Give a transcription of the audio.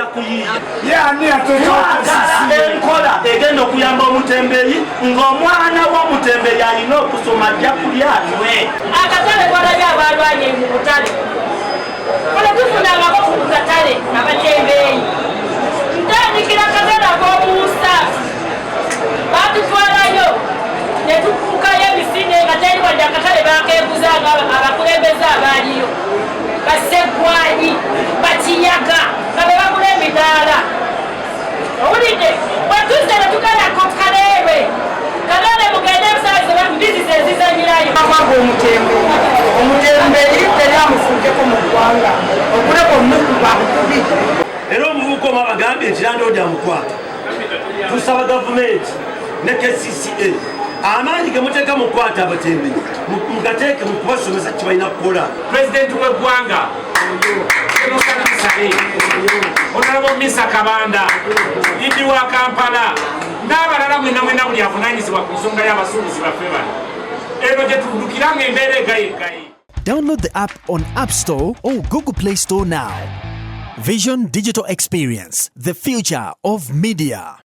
ajja kuyiiya enkola egenda okuyamba omutembeeyi ng'omwana w'omutembeeyi alina okusoma ajja kulyatwe akatale kwalabye abalwanye mu butale kola tufunangako ku katale abatembeeyi ntandikira katale ak'omuusa batutwalayo ne tukukayo emisinde nga teri wadde akatale bakeeguzanga abakulembeze abaaliyo baseggwanyi bakiyaga nga be bagula emidaala owulidde bwetuzze ne tugenda ku kaleebe kaleebe mugende ebisaazi mbizi zezizanyirayo amanga omutembeeyi teri amufuukeko mu ggwanga okuleka omukuba mukubi era omuvubuka omu abagambye ekiranda odi amukwata tusaba gavumenti ne KCCA amaanyi ge muteeka mu kukwata abatembeeyi mugateeke mu kubasomesa kibalina kukola. Pulezidenti w'eggwanga Honorable Misa Kabanda Idi wa Kampala n'abalala mwena buli avunaanyizibwa ku nsonga y'abasuubuzi baffe bano eno gye tuddukiranga embeera egayigayi. Download the app on App Store or Google Play Store now. Vision Digital Experience, the future of media.